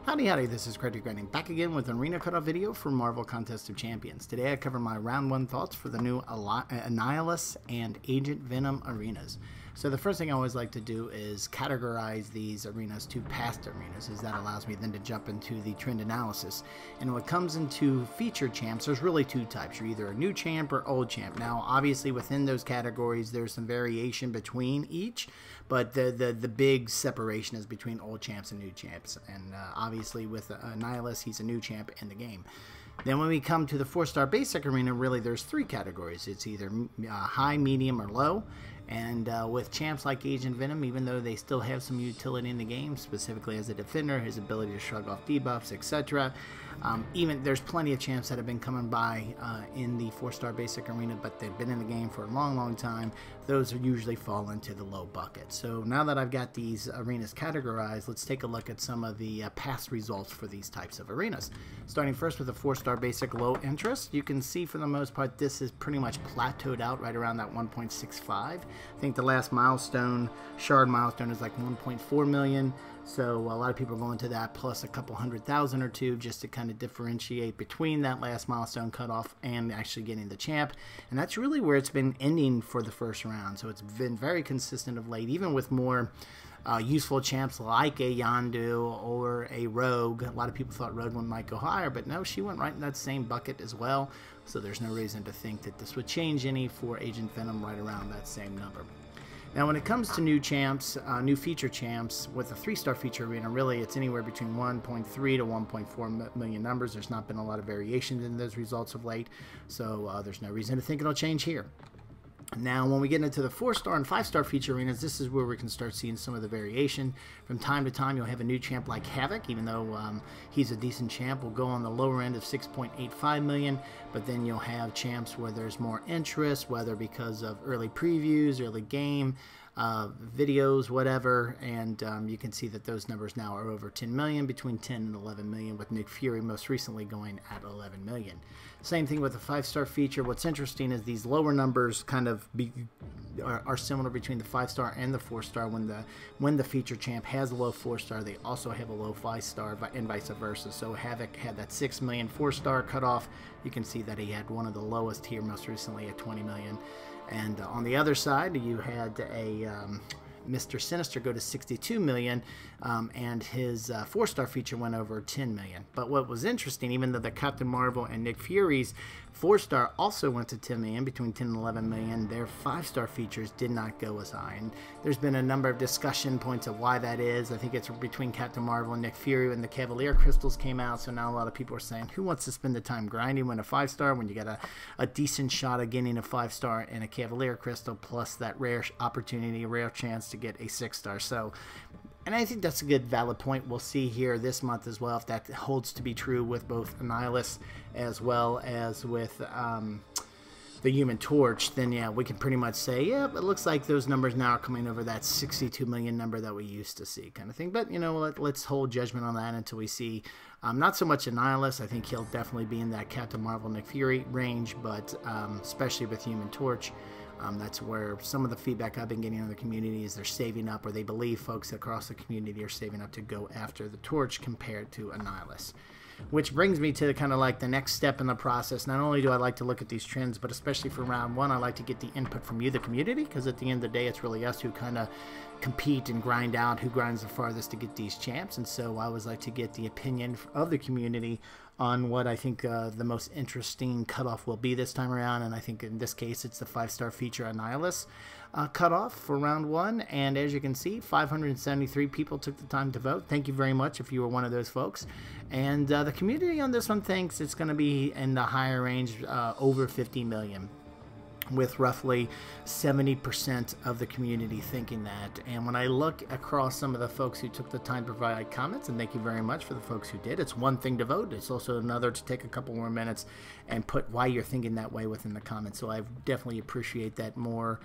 Howdy howdy, this is Credit Grinding back again with an Arena Cutoff video for Marvel Contest of Champions. Today I cover my round 1 thoughts for the new Annihilus and Agent Venom arenas. So the first thing I always like to do is categorize these arenas to past arenas, as that allows me then to jump into the trend analysis. And when it comes into featured champs, there's really two types. You're either a new champ or old champ. Now obviously within those categories there's some variation between each, but the big separation is between old champs and new champs. And obviously with Annihilus, he's a new champ in the game. Then when we come to the 4-star basic arena, really there's 3 categories. It's either high, medium, or low. And with champs like Agent Venom, even though they still have some utility in the game, specifically as a defender, his ability to shrug off debuffs, etc. Even there's plenty of champs that have been coming by in the 4-star basic arena, but they've been in the game for a long time. Those usually fall into the low bucket. So now that I've got these arenas categorized, let's take a look at some of the past results for these types of arenas. Starting first with the 4-star basic low interest, you can see for the most part this is pretty much plateaued out right around that 1.65. I think the last milestone, shard milestone, is like 1.4 million. So a lot of people are going to that plus a couple 100,000 or two just to kind of differentiate between that last milestone cutoff and actually getting the champ. And that's really where it's been ending for the first round. So it's been very consistent of late, even with more useful champs like a Yondu or a Rogue. A lot of people thought Rogue might go higher, but no, she went right in that same bucket as well. So there's no reason to think that this would change any for Agent Venom right around that same number. Now when it comes to new champs, new feature champs, with a 3-star feature arena, really it's anywhere between 1.3 to 1.4 million numbers. There's not been a lot of variations in those results of late, so there's no reason to think it'll change here. Now, when we get into the 4-star and 5-star feature arenas, this is where we can start seeing some of the variation. From time to time, you'll have a new champ like Havoc, even though he's a decent champ, will go on the lower end of 6.85 million, but then you'll have champs where there's more interest, whether because of early previews, early game, videos, whatever, and you can see that those numbers now are over 10 million, between 10 and 11 million, with Nick Fury most recently going at 11 million. Same thing with the 5-star feature. What's interesting is these lower numbers kind of are similar between the 5-star and the 4-star. When the feature champ has a low 4-star, they also have a low 5-star, and vice versa. So Havoc had that 6 million 4-star cutoff. You can see that he had one of the lowest here most recently at 20 million. And on the other side, you had a Mr. Sinister go to 62 million, and his 4-star feature went over 10 million. But what was interesting, even though the Captain Marvel and Nick Fury's 4-star also went to 10 million, between 10 and 11 million, their 5-star features did not go as high. And there's been a number of discussion points of why that is. I think it's between Captain Marvel and Nick Fury when the Cavalier crystals came out. So now a lot of people are saying, who wants to spend the time grinding when a 5-star when you get a decent shot of getting a 5-star and a Cavalier crystal, plus that rare opportunity, rare chance to get a 6-star. So, and I think that's a good valid point. We'll see here this month as well if that holds to be true with both Annihilus as well as with the Human Torch. Then yeah, we can pretty much say, yeah, it looks like those numbers now are coming over that 62 million number that we used to see, kind of thing. But you know, let's hold judgment on that until we see not so much Annihilus. I think he'll definitely be in that Captain Marvel, Nick Fury range, but especially with Human Torch. That's where some of the feedback I've been getting in the community is they're saving up, or they believe folks across the community are saving up to go after the Torch compared to Annihilus. Which brings me to kind of like the next step in the process. Not only do I like to look at these trends, but especially for round 1, I like to get the input from you, the community, because at the end of the day, it's really us who kind of compete and grind out who grinds the farthest to get these champs. And so I always like to get the opinion of the community on what I think the most interesting cutoff will be this time around. And I think in this case, it's the 5-star feature Annihilus cutoff for round 1. And as you can see, 573 people took the time to vote. Thank you very much if you were one of those folks. And the community on this one thinks it's going to be in the higher range, over 50 million. With roughly 70% of the community thinking that. And when I look across some of the folks who took the time to provide comments, and thank you very much for the folks who did, it's one thing to vote, it's also another to take a couple more minutes and put why you're thinking that way within the comments. So I definitely appreciate that more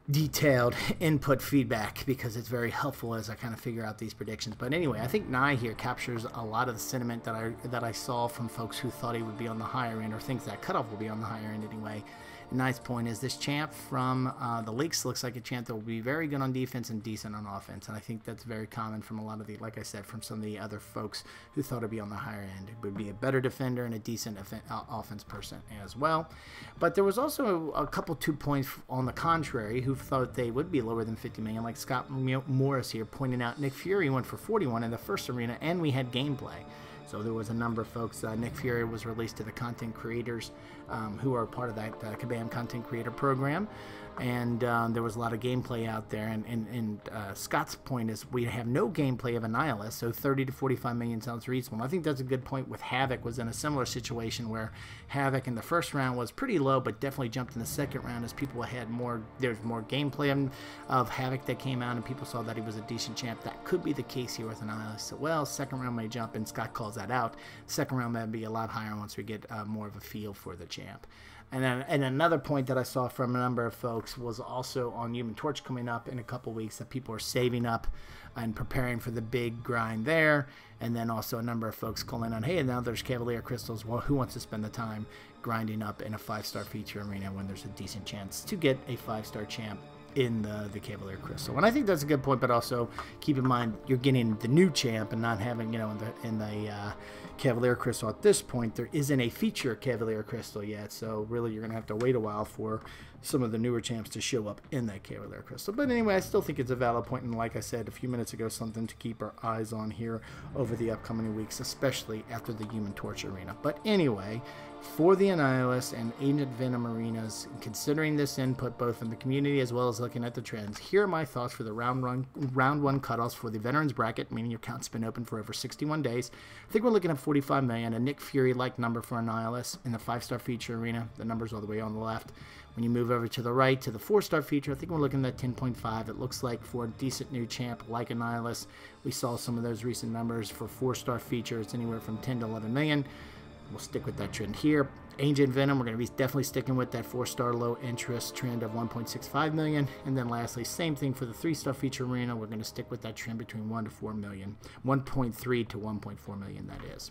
detailed input feedback, because it's very helpful as I kind of figure out these predictions. But anyway, I think Nye here captures a lot of the sentiment that I saw from folks who thought he would be on the higher end, or thinks that cutoff will be on the higher end anyway. A nice point is this champ from the leaks looks like a champ that will be very good on defense and decent on offense. And I think that's very common from a lot of the, like I said, from some of the other folks who thought it'd be on the higher end. It would be a better defender and a decent offense person as well. But there was also a couple 2 points on the contrary who thought they would be lower than 50 million, like Scott Morris here pointing out Nick Fury went for 41 in the first arena, and we had gameplay. So there was a number of folks. Nick Fury was released to the content creators who are part of that Kabam content creator program. And there was a lot of gameplay out there. And Scott's point is we have no gameplay of Annihilus, so 30 to 45 million sounds reasonable. I think that's a good point with Havoc was in a similar situation where Havoc in the first round was pretty low, but definitely jumped in the second round as people had more, there's more gameplay of Havoc that came out and people saw that he was a decent champ. That could be the case here with Annihilus. So, well, second round may jump, and Scott calls that out. Second round may be a lot higher once we get more of a feel for the champ. And another point that I saw from a number of folks was also on Human Torch coming up in a couple weeks, that people are saving up and preparing for the big grind there. And then also a number of folks calling on, hey, now there's Cavalier Crystals. Well, who wants to spend the time grinding up in a 5-star feature arena when there's a decent chance to get a 5-star champ in the Cavalier Crystal? And I think that's a good point, but also keep in mind you're getting the new champ and not having, you know, in the Cavalier Crystal at this point, there isn't a feature Cavalier Crystal yet, so really you're going to have to wait a while for some of the newer champs to show up in that Cavalier Crystal. But anyway, I still think it's a valid point, and like I said a few minutes ago, something to keep our eyes on here over the upcoming weeks, especially after the Human Torch Arena. But anyway, for the Annihilus and Agent Venom arenas, considering this input both from the community as well as looking at the trends, here are my thoughts for the round one cutoffs for the Veterans bracket, meaning your account's been open for over 61 days. I think we're looking at 45 million, a Nick Fury-like number for Annihilus in the 5-star feature arena. The number's all the way on the left. When you move over to the right to the 4-star feature, I think we're looking at 10.5. It looks like for a decent new champ like Annihilus, we saw some of those recent numbers for 4-star features, anywhere from 10 to 11 million. We'll stick with that trend here. Agent Venom, we're going to be definitely sticking with that 4-star low interest trend of 1.65 million. And then lastly, same thing for the 3-star feature arena. We're going to stick with that trend between 1 to 4 million, 1.3 to 1.4 million, that is.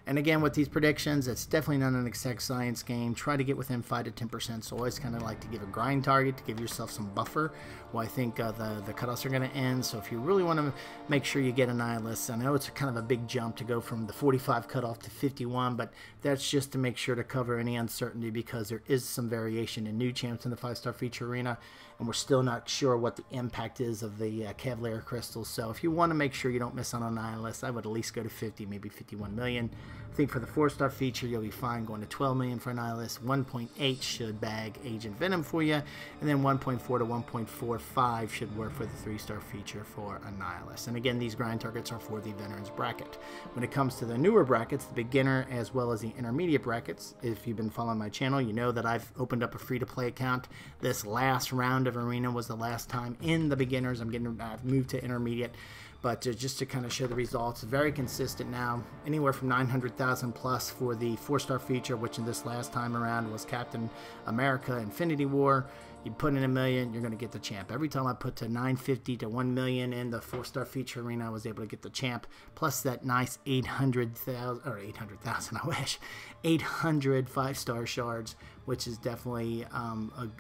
And again, with these predictions, it's definitely not an exact science game. Try to get within 5 to 10%. So always kind of like to give a grind target to give yourself some buffer. Well, I think the cutoffs are going to end. So if you really want to make sure you get Annihilus, I know it's kind of a big jump to go from the 45 cutoff to 51, but that's just to make sure to cover any uncertainty, because there is some variation in new champs in the 5-star feature arena, and we're still not sure what the impact is of the Cavalier Crystals. So if you want to make sure you don't miss on Annihilus, I would at least go to 50, maybe 51 million. I think for the 4-star feature, you'll be fine going to 12 million for Annihilus. 1.8 should bag Agent Venom for you, and then 1.4 to 1.45 should work for the 3-star feature for Annihilus. And again, these grind targets are for the Veterans bracket. When it comes to the newer brackets, the beginner as well as the intermediate brackets, if you've been following my channel, you know that I've opened up a free-to-play account. This last round of Arena was the last time in the beginners. I've moved to intermediate. But just to kind of show the results, very consistent now, anywhere from 900,000 plus for the 4-star feature, which in this last time around was Captain America Infinity War. You put in $1 million, you're going to get the champ. Every time I put to 950 to 1 million in the 4-star feature arena, I was able to get the champ, plus that nice 800,000, or 800,000, I wish, 800 5-star shards, which is definitely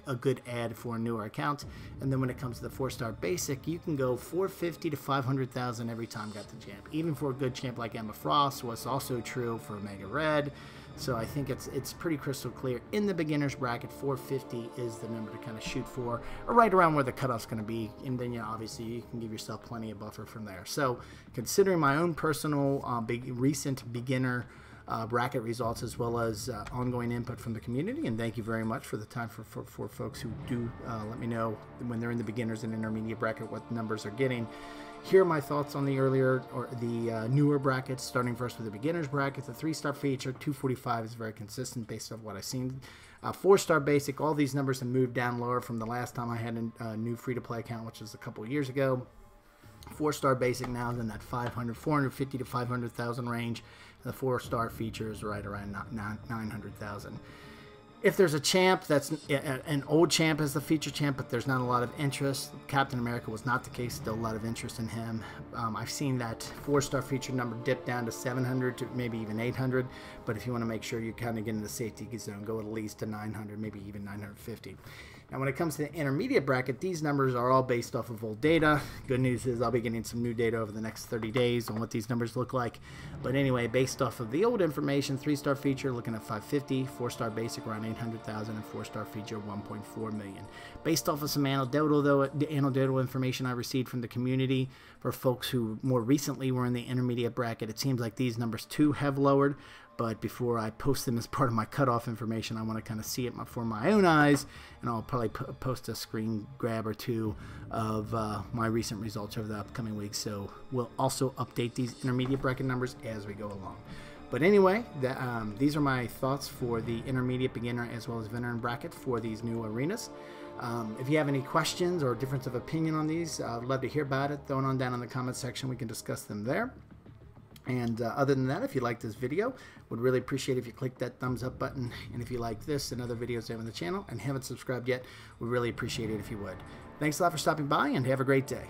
a good add for a newer account. And then when it comes to the 4-star basic, you can go 450 to 500,000 every time got the champ. Even for a good champ like Emma Frost, was also true for Omega Red. So I think it's pretty crystal clear. In the beginner's bracket, 450 is the number to kind of shoot for, or right around where the cutoff's going to be. And then, obviously you can give yourself plenty of buffer from there. So considering my own personal recent beginner bracket results, as well as ongoing input from the community, and thank you very much for the time for folks who do let me know when they're in the beginners and intermediate bracket what numbers are getting. Here are my thoughts on the newer brackets, starting first with the beginners bracket. The 3-star feature, 245, is very consistent based on what I've seen. 4-star basic, all these numbers have moved down lower from the last time I had a new free-to-play account, which was a couple of years ago. 4-star basic now is in that 450 to 500,000 range. The 4-star feature is right around 900,000. If there's a champ that's an old champ as the feature champ, but there's not a lot of interest, Captain America was not the case. Still a lot of interest in him. I've seen that 4-star feature number dip down to 700 to maybe even 800. But if you want to make sure you kind of get in the safety zone, go at least to 900, maybe even 950. Now, when it comes to the intermediate bracket, these numbers are all based off of old data. Good news is I'll be getting some new data over the next 30 days on what these numbers look like. But anyway, based off of the old information, 3-star feature looking at 550, 4-star basic around 800,000, and 4-star feature 1.4 million. Based off of some anecdotal information I received from the community for folks who more recently were in the intermediate bracket, it seems like these numbers too have lowered. But before I post them as part of my cutoff information, I want to kind of see it for my own eyes, and I'll probably post a screen grab or two of my recent results over the upcoming weeks. So we'll also update these intermediate bracket numbers as we go along. But anyway, these are my thoughts for the intermediate, beginner, as well as veteran bracket for these new arenas. If you have any questions or difference of opinion on these, I'd love to hear about it. Throw it on down in the comment section. We can discuss them there. And other than that, if you like this video, would really appreciate if you click that thumbs up button. And if you like this and other videos I have on the channel and haven't subscribed yet, would really appreciate it if you would. Thanks a lot for stopping by, and have a great day.